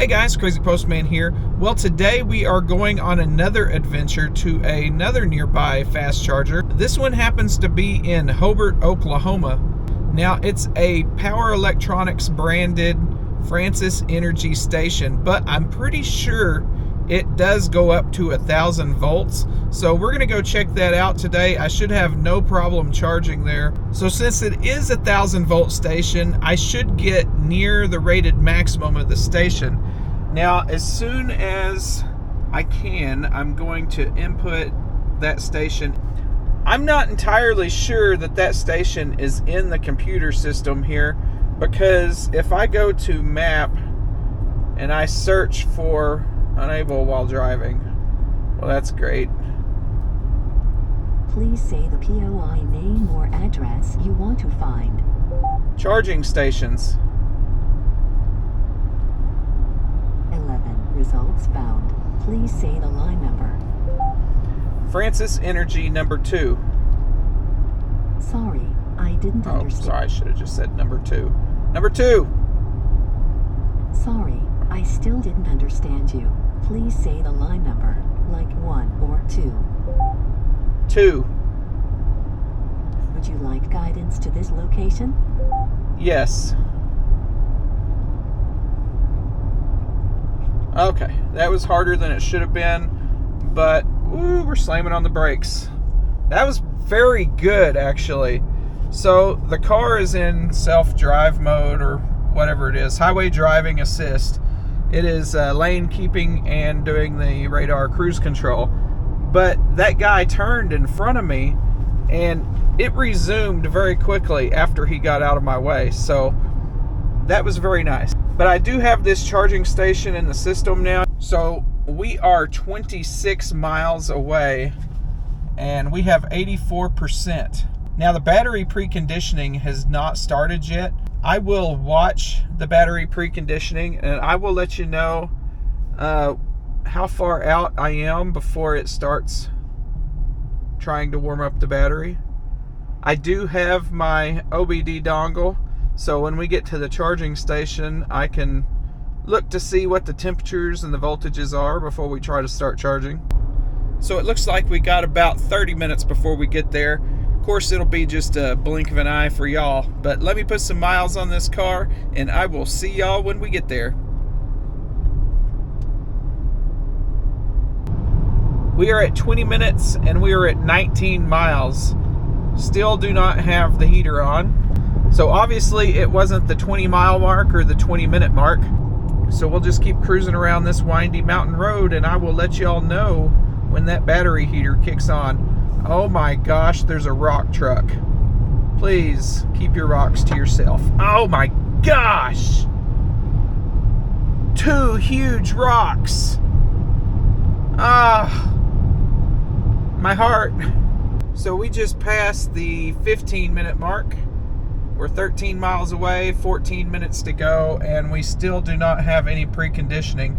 Hey guys, Crazy Postman here. Well, today we are going on another adventure to another nearby fast charger. This one happens to be in Hobart, Oklahoma. Now, it's a Power Electronics branded Francis Energy station, but I'm pretty sure it does go up to 1,000 volts. So we're gonna go check that out today. I should have no problem charging there. So since it is a 1,000 volt station, I should get near the rated maximum of the station. Now, as soon as I can, I'm going to input that station. I'm not entirely sure that that station is in the computer system here, because if I go to map and I search for unable while driving, well, that's great. Please say the POI name or address you want to find. Charging stations. 11 results found. Please say the line number. Francis Energy number 2. Sorry, I didn't understand. Sorry, I should have just said number 2. Number 2. Sorry, I still didn't understand you. Please say the line number, like 1 or 2. 2. Would you like guidance to this location? Yes. Okay, that was harder than it should have been, but we're slamming on the brakes. That was very good, actually. So the car is in self-drive mode, or whatever it is, highway driving assist. It is lane keeping and doing the radar cruise control. But that guy turned in front of me and it resumed very quickly after he got out of my way. So that was very nice. But I do have this charging station in the system now. So we are 26 miles away and we have 84%. Now the battery preconditioning has not started yet. I will watch the battery preconditioning and I will let you know how far out I am before it starts trying to warm up the battery. I do have my OBD dongle, so when we get to the charging station, I can look to see what the temperatures and the voltages are before we try to start charging. So it looks like we got about 30 minutes before we get there. Of course, it'll be just a blink of an eye for y'all, but let me put some miles on this car and I will see y'all when we get there. We are at 20 minutes and we are at 19 miles. Still do not have the heater on. So obviously it wasn't the 20 mile mark or the 20 minute mark. So we'll just keep cruising around this windy mountain road and I will let y'all know when that battery heater kicks on. Oh my gosh, there's a rock truck. Please keep your rocks to yourself. Oh my gosh! 2 huge rocks. My heart. So we just passed the 15-minute mark. We're 13 miles away, 14 minutes to go, and we still do not have any preconditioning.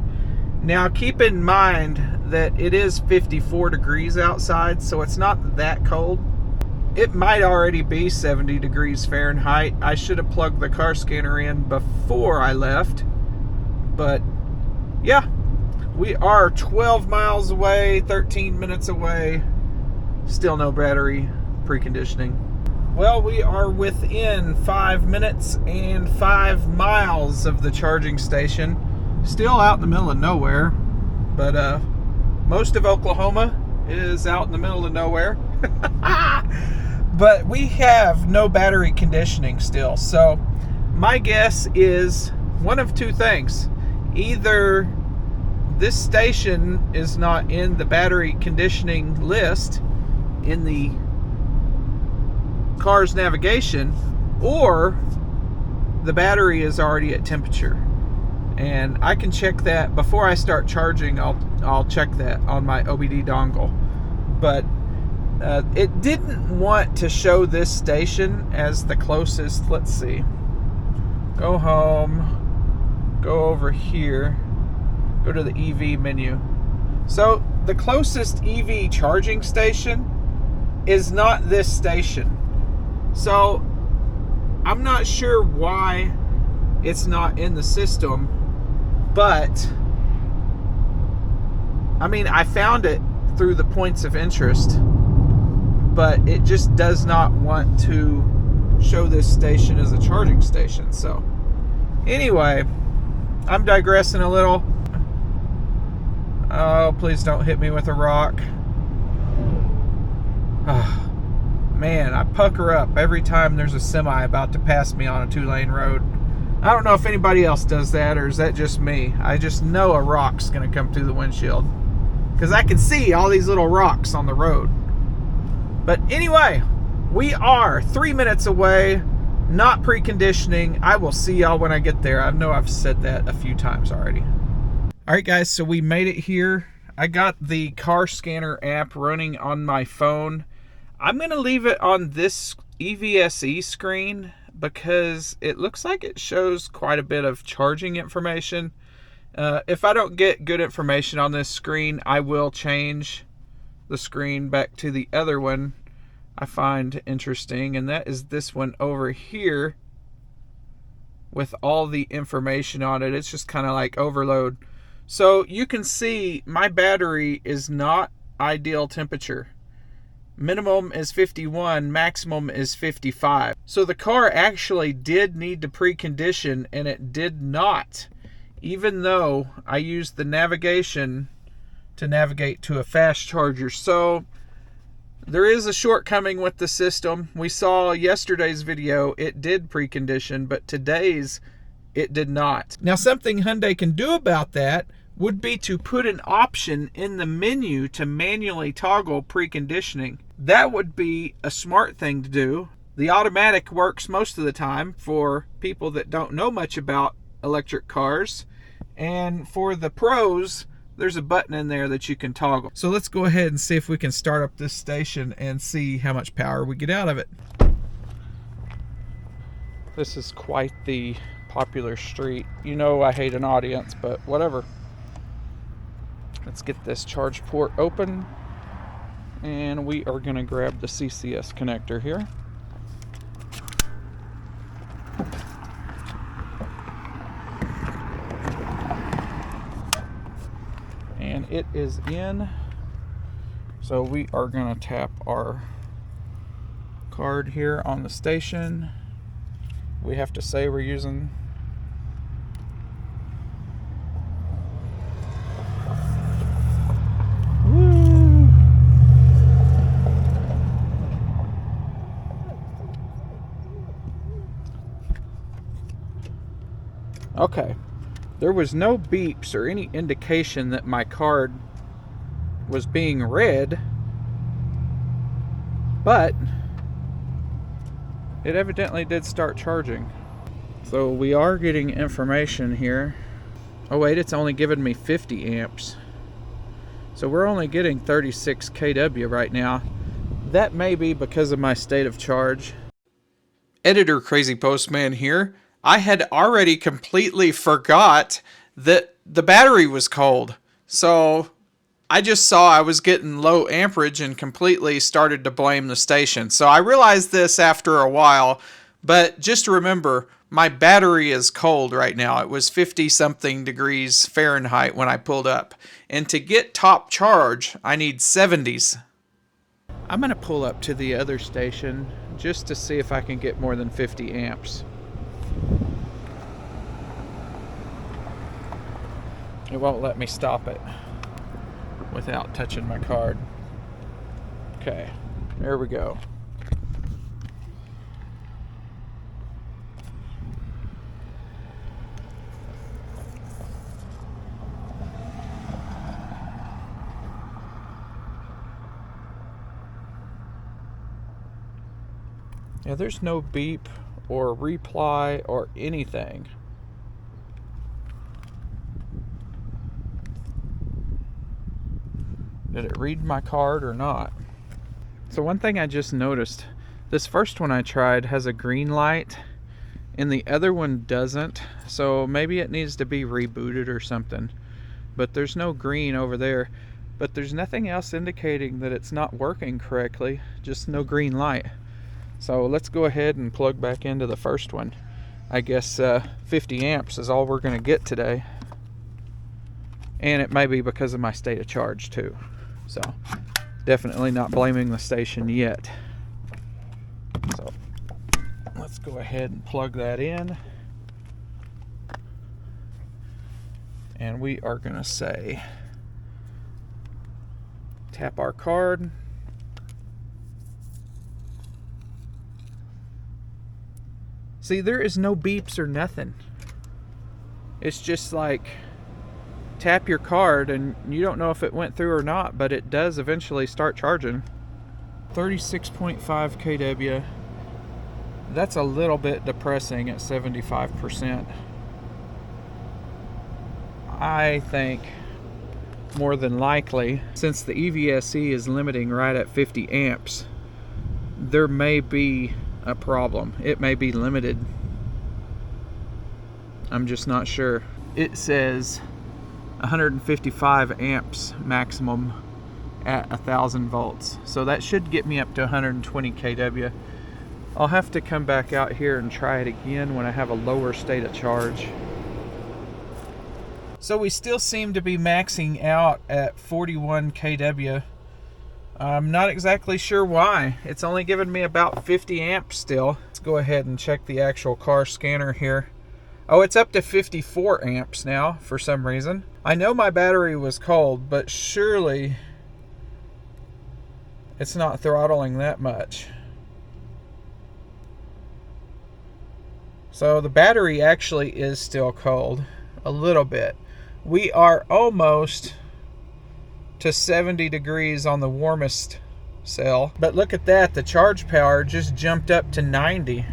Now keep in mind that it is 54 degrees outside, so it's not that cold. It might already be 70 degrees Fahrenheit. I should have plugged the car scanner in before I left. But yeah, we are 12 miles away, 13 minutes away. Still no battery preconditioning. Well, we are within 5 minutes and 5 miles of the charging station. Still out in the middle of nowhere, but most of Oklahoma is out in the middle of nowhere. But we have no battery conditioning still. So my guess is one of two things. Either this station is not in the battery conditioning list in the car's navigation, or the battery is already at temperature. And I can check that before I start charging. I'll check that on my OBD dongle. But it didn't want to show this station as the closest. Let's see. Go home. Go over here. Go to the EV menu. So the closest EV charging station is not this station. So I'm not sure why it's not in the system. but I mean, I found it through the points of interest, but it just does not want to show this station as a charging station. So anyway, I'm digressing a little. Oh, please don't hit me with a rock. Oh, man, I pucker up every time there's a semi about to pass me on a 2-lane road. I don't know if anybody else does that, or is that just me? I just know a rock's gonna come through the windshield because I can see all these little rocks on the road. But anyway, we are 3 minutes away, not preconditioning. I will see y'all when I get there. I know I've said that a few times already. All right, guys, so we made it here. I got the car scanner app running on my phone. I'm gonna leave it on this EVSE screen because it looks like it shows quite a bit of charging information. If I don't get good information on this screen, I will change the screen back to the other one I find interesting, and that is this one over here with all the information on it. It's just kind of like overload. So you can see my battery is not ideal temperature. Minimum is 51, maximum is 55. So the car actually did need to precondition, and it did not, even though I used the navigation to navigate to a fast charger. So there is a shortcoming with the system. We saw yesterday's video, it did precondition, but today's it did not. Now, something Hyundai can do about that would be to put an option in the menu to manually toggle preconditioning. That would be a smart thing to do. The automatic works most of the time for people that don't know much about electric cars. And for the pros, there's a button in there that you can toggle. So let's go ahead and see if we can start up this station and see how much power we get out of it. This is quite the popular street. You know I hate an audience, but whatever. Let's get this charge port open, and we are going to grab the CCS connector here. And it is in. So we are going to tap our card here on the station. We have to say we're using okay. There was no beeps or any indication that my card was being read, but it evidently did start charging. So we are getting information here. Oh wait, it's only giving me 50 amps. So we're only getting 36 kW right now. That may be because of my state of charge. Editor Crazy Postman here. I had already completely forgot that the battery was cold. So I just saw I was getting low amperage and completely started to blame the station. So I realized this after a while, but just remember, my battery is cold right now. It was 50 something degrees Fahrenheit when I pulled up. And to get top charge, I need 70s. I'm gonna pull up to the other station just to see if I can get more than 50 amps. It won't let me stop it without touching my card. Okay, there we go. Yeah, there's no beep or reply or anything. Did it read my card or not? So one thing I just noticed, this first one I tried has a green light and the other one doesn't. So maybe it needs to be rebooted or something. But there's no green over there. But there's nothing else indicating that it's not working correctly, just no green light. So let's go ahead and plug back into the first one. I guess 50 amps is all we're gonna get today. and it may be because of my state of charge too. So definitely not blaming the station yet. So let's go ahead and plug that in, and we are going to say tap our card. See, there is no beeps or nothing. It's just like tap your card and you don't know if it went through or not, but it does eventually start charging. 36.5 kW. That's a little bit depressing at 75%. I think more than likely, since the EVSE is limiting right at 50 amps, there may be a problem. It may be limited. I'm just not sure. It says 155 amps maximum at 1000 volts. So that should get me up to 120 kW. I'll have to come back out here and try it again when I have a lower state of charge. So we still seem to be maxing out at 41 kW. I'm not exactly sure why. It's only giving me about 50 amps still. Let's go ahead and check the actual car scanner here. Oh, it's up to 54 amps now for some reason. I know my battery was cold, but surely it's not throttling that much. So the battery actually is still cold a little bit. We are almost to 70 degrees on the warmest cell, but look at that, the charge power just jumped up to 90.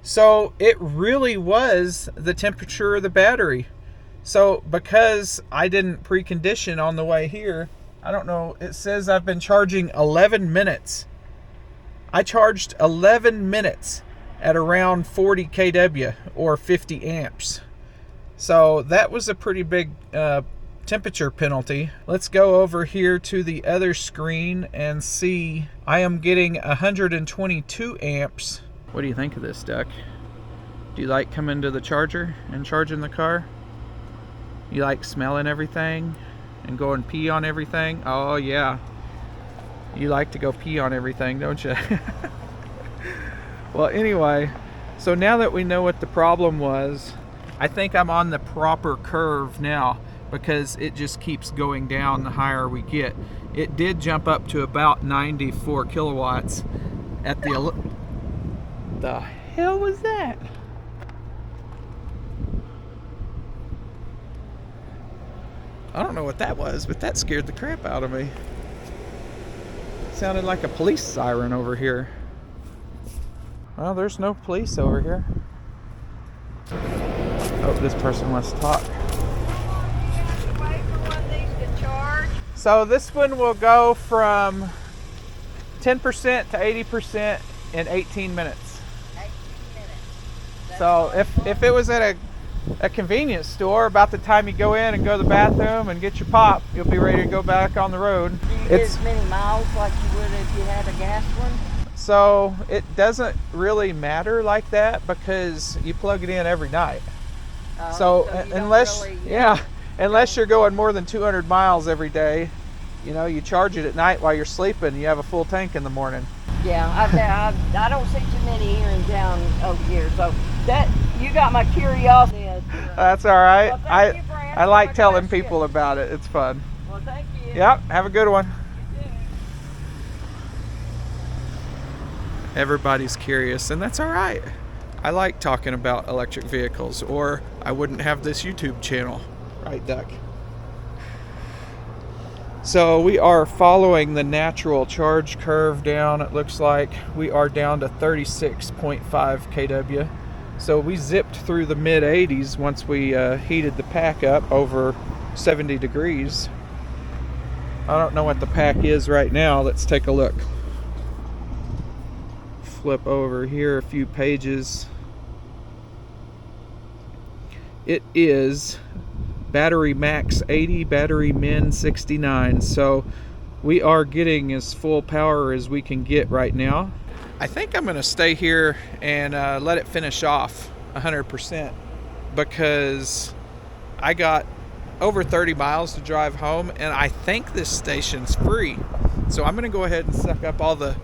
So it really was the temperature of the battery. So because I didn't precondition on the way here, I don't know, it says I've been charging 11 minutes. I charged 11 minutes at around 40 kW or 50 amps. So that was a pretty big temperature penalty. Let's go over here to the other screen and see. I am getting 122 amps. What do you think of this, Duck? Do you like coming to the charger and charging the car? You like smelling everything and going pee on everything? Oh yeah, you like to go pee on everything, don't you? Well, anyway, so now that we know what the problem was, I think I'm on the proper curve now, because it just keeps going down the higher we get. It did jump up to about 94 kilowatts at the hell was that? I don't know what that was, but that scared the crap out of me. It sounded like a police siren over here. Well, there's no police over here. Oh, this person wants to talk. So this one will go from 10% to 80% in 18 minutes. 18 minutes. So if it was at a convenience store, about the time you go in and go to the bathroom and get your pop, you'll be ready to go back on the road. Do you get as many miles like you would if you had a gas one? So it doesn't really matter like that, because you plug it in every night. So unless unless you're going more than 200 miles every day, you know, you charge it at night while you're sleeping, you have a full tank in the morning. Yeah, I don't see too many here in town over here, so that you got my curiosity. That's all right. Well, thank you for answering I like my telling question. people about it. It's fun. Well, thank you. Yep, have a good one. You too. Everybody's curious, and that's all right. I like talking about electric vehicles, or I wouldn't have this YouTube channel. Right, Duck? So we are following the natural charge curve down. It looks like we are down to 36.5 kW. So we zipped through the mid 80s once we heated the pack up over 70 degrees. I don't know what the pack is right now. Let's take a look. Flip over here a few pages. It is battery max 80, battery min 69. So we are getting as full power as we can get right now. I think I'm going to stay here and let it finish off 100%, because I got over 30 miles to drive home, and I think this station's free. So I'm gonna go ahead and suck up all the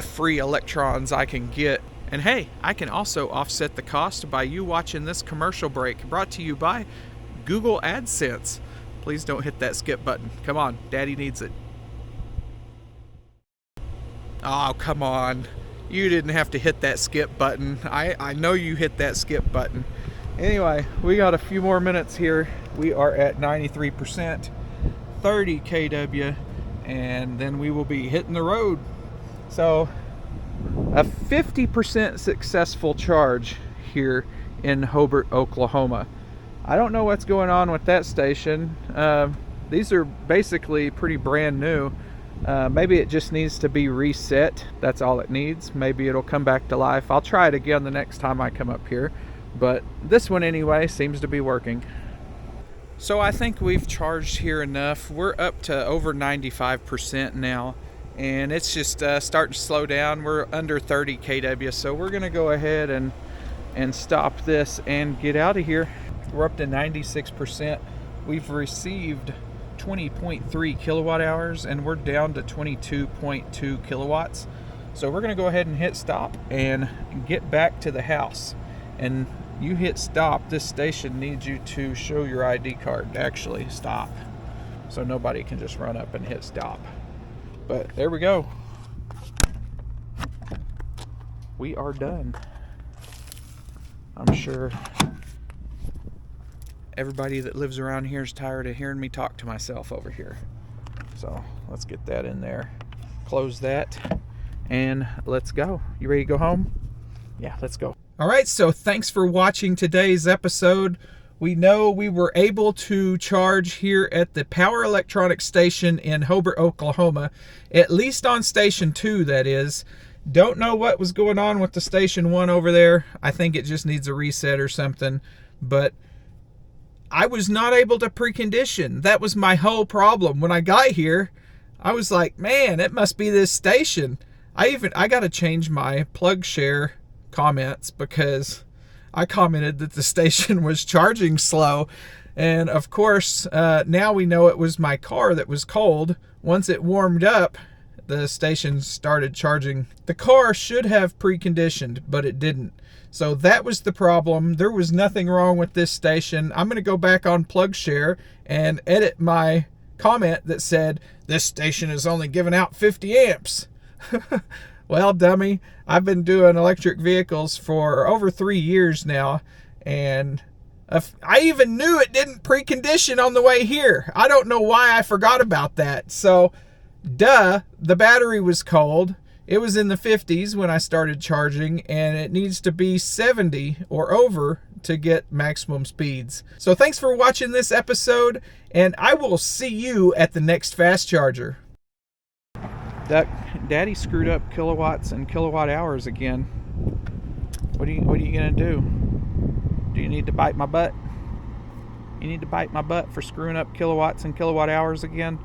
free electrons I can get. And hey, I can also offset the cost by you watching this commercial break, brought to you by Google AdSense. Please don't hit that skip button. Come on, Daddy needs it. Oh, come on. You didn't have to hit that skip button. I know you hit that skip button. Anyway, we got a few more minutes here. We are at 93%, 30 kW, and then we will be hitting the road. So a 50% successful charge here in Hobart, Oklahoma. I don't know what's going on with that station. These are basically pretty brand new. Maybe it just needs to be reset. That's all it needs. Maybe it'll come back to life. I'll try it again the next time I come up here. But this one anyway seems to be working. So I think we've charged here enough. We're up to over 95% now. And it's just starting to slow down. We're under 30 kW. So we're going to go ahead and stop this and get out of here. We're up to 96%. We've received 20.3 kilowatt hours and we're down to 22.2 kilowatts. So we're going to go ahead and hit stop and get back to the house. And you hit stop, this station needs you to show your ID card to actually stop. So nobody can just run up and hit stop. But there we go. We are done. I'm sure everybody that lives around here is tired of hearing me talk to myself over here. So let's get that in there. Close that and let's go. You ready to go home? Yeah, let's go. All right, so thanks for watching today's episode. We know we were able to charge here at the Power Electronics Station in Hobart, Oklahoma, at least on Station 2, that is. Don't know what was going on with the Station 1 over there. I think it just needs a reset or something, but I was not able to precondition. That was my whole problem. When I got here, I was like, man, it must be this station. I got to change my plug share comments because I commented that the station was charging slow. And of course, now we know it was my car that was cold. Once it warmed up, the station started charging. The car should have preconditioned, but it didn't. So that was the problem. There was nothing wrong with this station. I'm going to go back on PlugShare and edit my comment that said, this station is only giving out 50 amps. Well, dummy, I've been doing electric vehicles for over 3 years now, and I even knew it didn't precondition on the way here. I don't know why I forgot about that. So, duh, the battery was cold. It was in the 50s when I started charging, and it needs to be 70 or over to get maximum speeds. So thanks for watching this episode, and I will see you at the next fast charger. Daddy screwed up kilowatts and kilowatt hours again. What are you gonna do? Do you need to bite my butt? You need to bite my butt for screwing up kilowatts and kilowatt hours again?